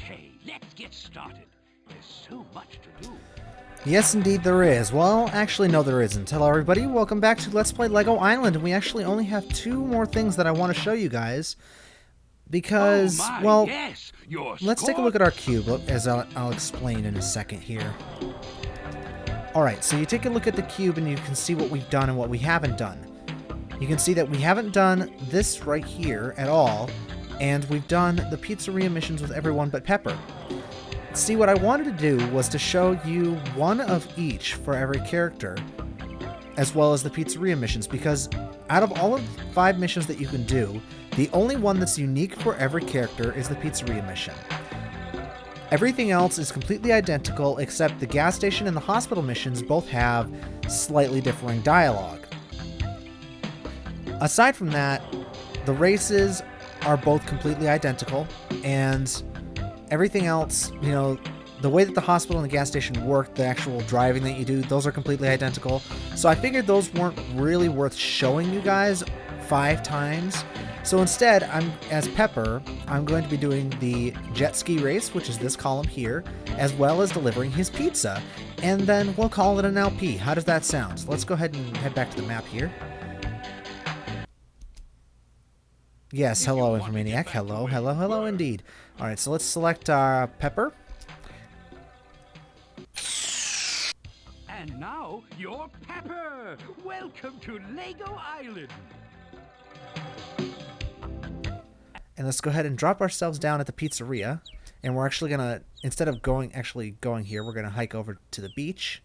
Okay, let's get started. There's so much to do. Yes, indeed there is. Well, actually, no there isn't. Hello, everybody. Welcome back to Let's Play Lego Island. And we actually only have two more things that I want to show you guys. Because, oh my, well, yes, let's take a look at our cube, as I'll explain in a second here. Alright, so you take a look at the cube and you can see what we've done and what we haven't done. You can see that we haven't done this right here at all, and we've done the pizzeria missions with everyone but Pepper. See, what I wanted to do was to show you one of each for every character, as well as the pizzeria missions, because out of all of the 5 missions that you can do, the only one that's unique for every character is the pizzeria mission. Everything else is completely identical, except the gas station and the hospital missions both have slightly differing dialogue. Aside from that, the races are both completely identical, and everything else, you know, the way that the hospital and the gas station work, the actual driving that you do, those are completely identical. So I figured those weren't really worth showing you guys 5 times. So instead, as Pepper, I'm going to be doing the jet ski race, which is this column here, as well as delivering his pizza. And then we'll call it an LP. How does that sound? So let's go ahead and head back to the map here. Yes, hello, Infomaniac. Hello, hello, hello, indeed. All right, so let's select Pepper. And now, you're Pepper! Welcome to Lego Island! And let's go ahead and drop ourselves down at the pizzeria. And we're actually gonna, instead of going here, we're gonna hike over to the beach.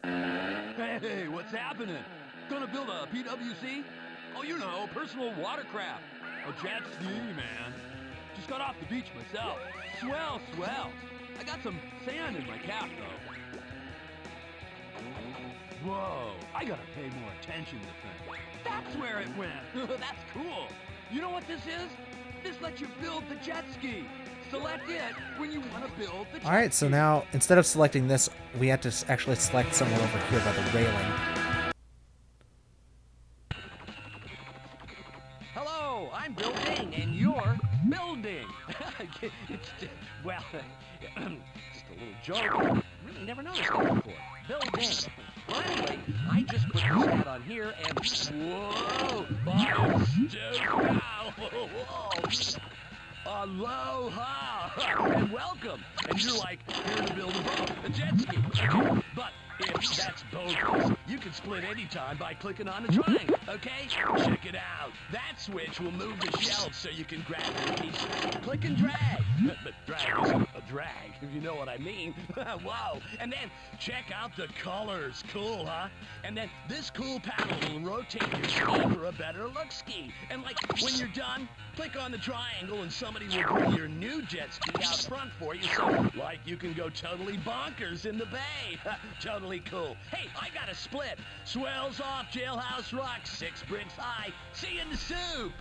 Hey, what's happening? Gonna build a PWC? Oh, you know, personal watercraft. A jet ski, man. Just got off the beach myself. Swell, swell. I got some sand in my cap, though. Whoa, I gotta pay more attention to things. That's where it went. That's cool. You know what this is? This lets you build the jet ski. Select it when you want to build the jet ski. Alright, so now, instead of selecting this, we have to actually select somewhere over here by the railing. Hello, I'm building, and you're building. Well, just a little joke. Really never noticed that before. Building. Well, anyway, I just put this hat on here, and whoa! Whoa! Aloha! And welcome! And you're like, here to build a boat, a jet ski. But if that's bogus, you can split anytime by clicking on the triangle, okay? Check it out. That switch will move the shelves so you can grab your pieces. Click and drag. But drag isn't a drag, if you know what I mean. Whoa! And then check out the colors. Cool, huh? And then this cool paddle will rotate your ski for a better look ski. And like, when you're done, click on the triangle and somebody will bring your new jet ski out front for you, so like you can go totally bonkers in the bay. Totally cool. Hey, I got a split. Swells off, Jailhouse Rocks, 6 bricks high. See you in the soup.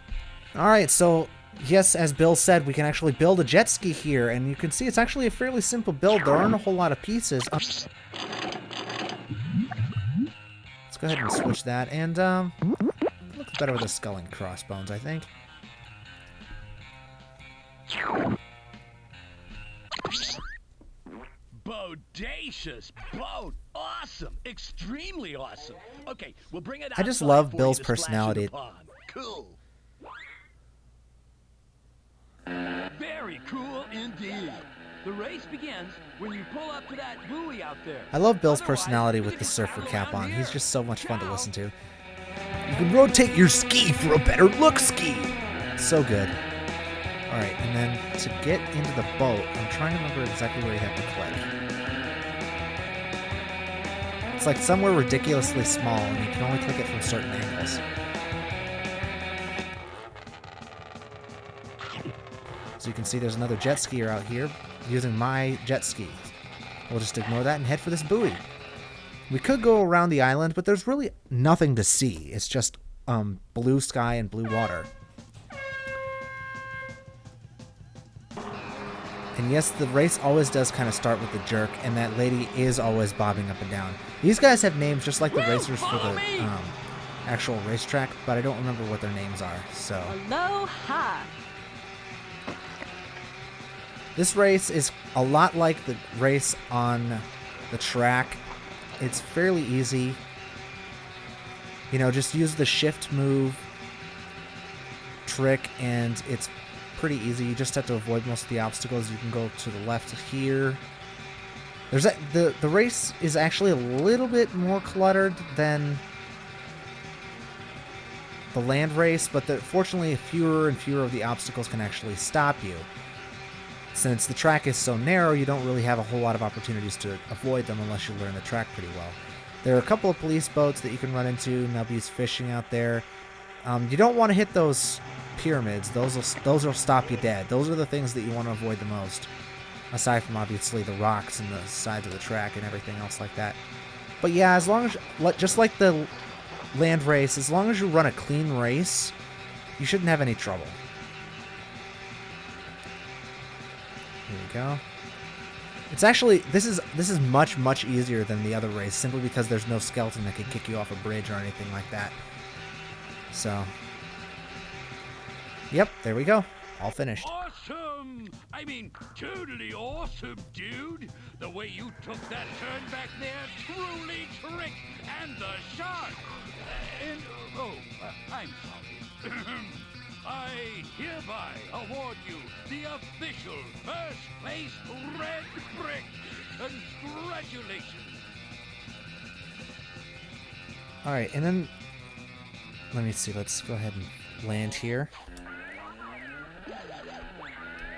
Alright, so yes, as Bill said, we can actually build a jet ski here, and you can see it's actually a fairly simple build. There aren't a whole lot of pieces. Let's go ahead and switch that, and looks better with the skull and crossbones, I think. Bodacious boat. Awesome. Extremely awesome. Okay, we'll bring it out. I just love Bill's personality. Cool. Very cool indeed. The race begins when you pull up to that buoy out there. I love Bill's personality with the surfer cap on. He's just so much fun to listen to. You can rotate your ski for a better look ski. So good. Alright, and then to get into the boat, I'm trying to remember exactly where you have to click. It's like somewhere ridiculously small, and you can only click it from certain angles. So you can see there's another jet skier out here using my jet ski. We'll just ignore that and head for this buoy. We could go around the island, but there's really nothing to see. It's just blue sky and blue water. And yes, the race always does kind of start with the jerk, and that lady is always bobbing up and down. These guys have names just like the racers for the actual racetrack, but I don't remember what their names are, so... Aloha! This race is a lot like the race on the track. It's fairly easy. You know, just use the shift move trick and it's pretty easy. You just have to avoid most of the obstacles. You can go to the left here. The race is actually a little bit more cluttered than the land race, but fortunately fewer and fewer of the obstacles can actually stop you. Since the track is so narrow, you don't really have a whole lot of opportunities to avoid them unless you learn the track pretty well. There are a couple of police boats that you can run into, nubbies fishing out there. You don't want to hit those pyramids. Those will stop you dead. Those are the things that you want to avoid the most, aside from obviously the rocks and the sides of the track and everything else like that. But yeah, as long as, just like the land race, as long as you run a clean race, you shouldn't have any trouble. Here we go. It's actually, this is much easier than the other race, simply because there's no skeleton that can kick you off a bridge or anything like that. So, yep, there we go. All finished. Awesome! I mean, totally awesome, dude! The way you took that turn back there, truly trick! And the shark! I'm sorry. I hereby award you the official first place red brick. Congratulations! Alright, and then, let me see, let's go ahead and land here.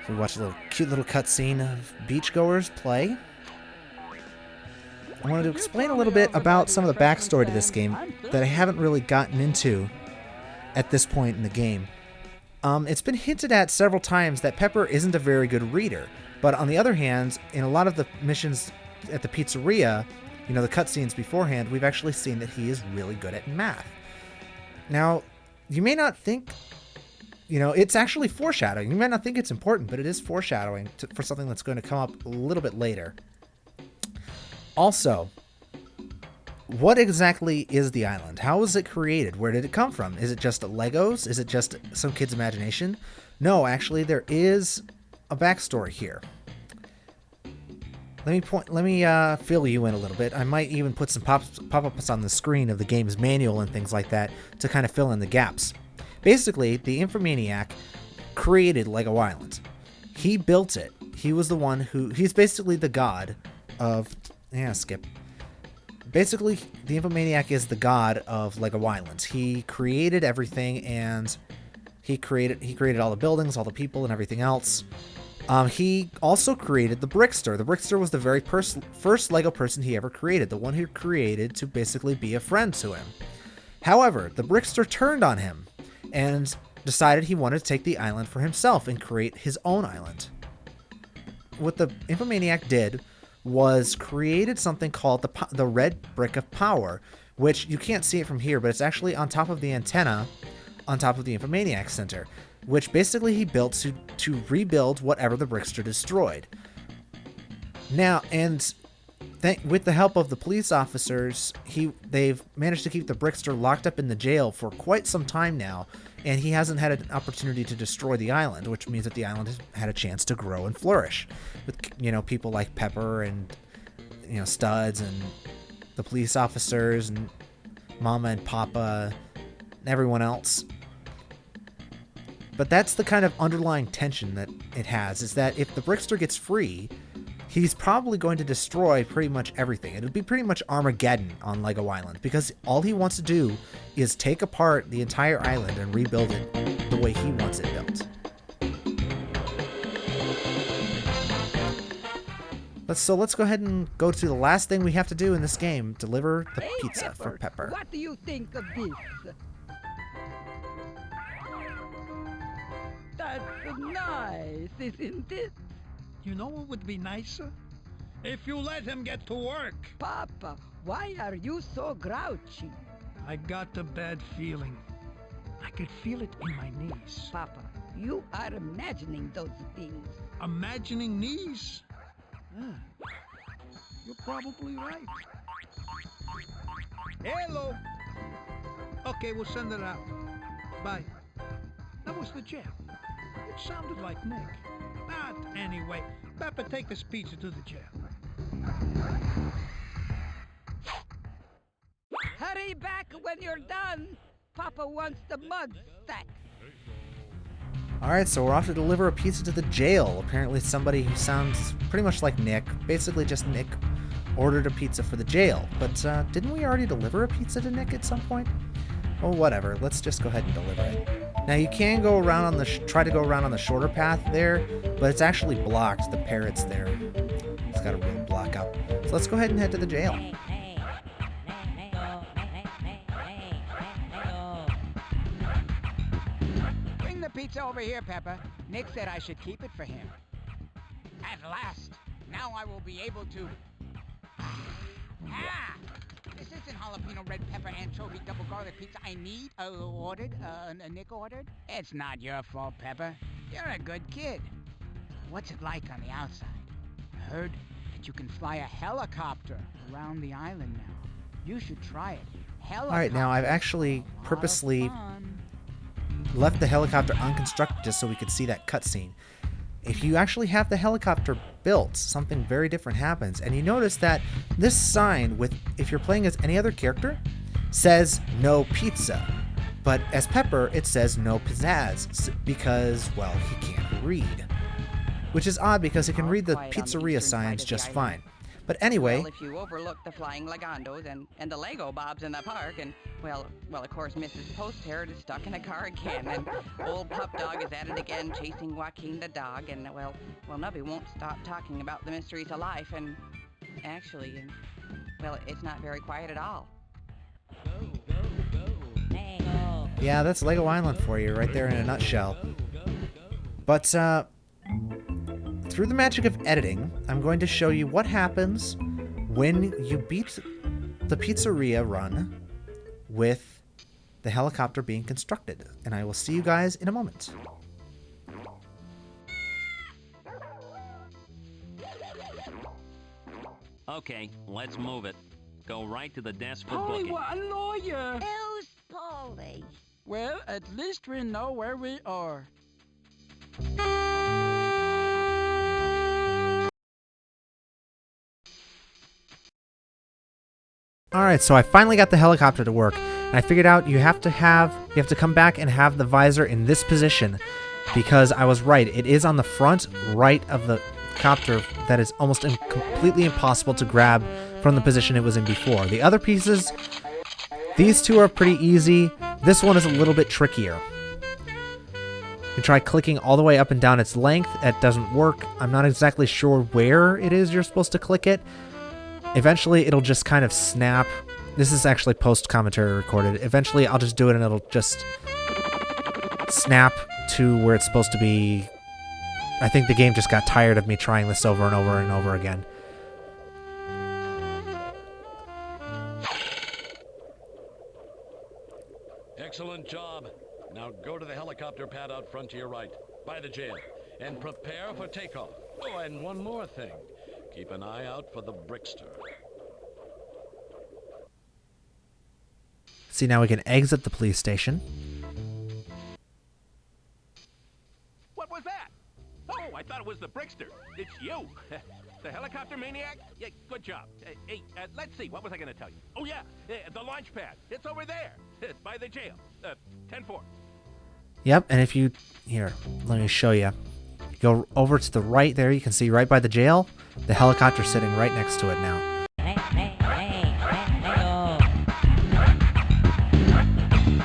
We watch a cute little cutscene of beachgoers play. I wanted to explain a little bit about some of the backstory to this game that I haven't really gotten into at this point in the game. It's been hinted at several times that Pepper isn't a very good reader, but on the other hand, in a lot of the missions at the pizzeria, you know, the cutscenes beforehand, we've actually seen that he is really good at math. Now, you may not think, you know, it's actually foreshadowing. You might not think it's important, but it is foreshadowing for something that's going to come up a little bit later. Also, what exactly is the island? How was it created? Where did it come from? Is it just Legos? Is it just some kid's imagination? No, actually, there is a backstory here. Let me fill you in a little bit. I might even put some pop-ups on the screen of the game's manual and things like that to kind of fill in the gaps. Basically, the Infomaniac created Lego Island. He built it. He was the one who... He's basically the god of... Yeah, skip. Basically, the Infomaniac is the god of Lego Island. He created everything, and he created all the buildings, all the people, and everything else. He also created the Brickster. The Brickster was the very first Lego person he ever created, the one he created to basically be a friend to him. However, the Brickster turned on him and decided he wanted to take the island for himself and create his own island. What the Infomaniac did was created something called the Red Brick of Power, which you can't see it from here, but it's actually on top of the antenna on top of the Infomaniac Center, which basically he built to rebuild whatever the Brickster destroyed. Now, and with the help of the police officers, they've managed to keep the Brickster locked up in the jail for quite some time now, and he hasn't had an opportunity to destroy the island, which means that the island has had a chance to grow and flourish with, you know, people like Pepper and, you know, Studs and the police officers and Mama and Papa and everyone else. But that's the kind of underlying tension that it has, is that if the Brickster gets free, he's probably going to destroy pretty much everything. It'll be pretty much Armageddon on Lego Island, because all he wants to do is take apart the entire island and rebuild it the way he wants it built. Let's go ahead and go to the last thing we have to do in this game, deliver the pizza for Pepper. What do you think of this? That's nice, isn't it? You know what would be nicer? If you let him get to work. Papa, why are you so grouchy? I got a bad feeling. I could feel it in my knees. Papa, you are imagining those things. Imagining knees? You're probably right. Hello. Okay, we'll send it out. Bye. That was the jet. It sounded like Nick. Anyway, Pepper, take this pizza to the jail. Hurry back when you're done. Papa wants the mud stack. Alright, so we're off to deliver a pizza to the jail. Apparently somebody who sounds pretty much like Nick, basically just Nick, ordered a pizza for the jail. But didn't we already deliver a pizza to Nick at some point? Well, whatever. Let's just go ahead and deliver it. Now you can go around on the try to go around on the shorter path there, but it's actually blocked. The parrot's there. It's got a roadblock up. So let's go ahead and head to the jail. Bring the pizza over here, Pepper. Nick said I should keep it for him. At last, now I will be able to... Ah! This isn't jalapeno red pepper anchovy double garlic pizza I need, Nick ordered. It's not your fault, Pepper. You're a good kid. What's it like on the outside? I heard that you can fly a helicopter around the island now. You should try it. Alright, now I've actually purposely left the helicopter unconstructed just so we could see that cutscene. If you actually have the helicopter built, something very different happens. And you notice that this sign, if you're playing as any other character, says no pizza. But as Pepper, it says no pizzazz, because, well, he can't read. Which is odd because he can read the pizzeria signs just fine. But anyway... Well, if you overlook the flying legandos and the Lego bobs in the park, and, well, of course, Mrs. Post-Hair is stuck in a car again, and old Pup Dog is at it again, chasing Joaquin the dog, and, well, Nubby won't stop talking about the mysteries of life, and actually, well, it's not very quiet at all. Yeah, that's Lego Island for you, right there in a nutshell. But, through the magic of editing, I'm going to show you what happens when you beat the pizzeria run with the helicopter being constructed. And I will see you guys in a moment. Okay, let's move it. Go right to the desk for Polly, booking. what a lawyer! Who's Polly? Well, at least we know where we are. Alright, so I finally got the helicopter to work, and I figured out you have to come back and have the visor in this position, because I was right, it is on the front right of the copter that is almost completely impossible to grab from the position it was in before. The other pieces, these two are pretty easy, this one is a little bit trickier. You try clicking all the way up and down its length, that doesn't work. I'm not exactly sure where it is you're supposed to click it. Eventually, it'll just kind of snap. This is actually post-commentary recorded. Eventually, I'll just do it and it'll just snap to where it's supposed to be. I think the game just got tired of me trying this over and over and over again. Excellent job. Now go to the helicopter pad out front to your right, by the jail, and prepare for takeoff. Oh, and one more thing. Keep an eye out for the Brickster. See, now we can exit the police station. What was that? Oh, I thought it was the Brickster. It's you. The helicopter maniac? Yeah, good job. Hey, let's see. What was I going to tell you? Oh, yeah, the launch pad. It's over there. By the jail. 10-4. Yep, and if you... Here, let me show you. Go over to the right there. You can see right by the jail. The helicopter sitting right next to it now.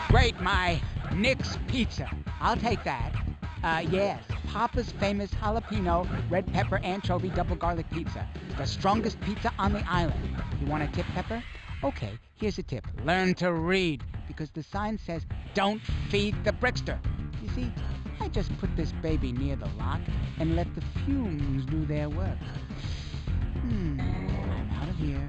Great, my Nick's Pizza. I'll take that. Yes, Papa's famous jalapeno, red pepper, anchovy, double garlic pizza. The strongest pizza on the island. You want a tip, Pepper? Okay, here's a tip. Learn to read, because the sign says, don't feed the Brickster. You see, I just put this baby near the lock and let the fumes do their work. I'm out of here.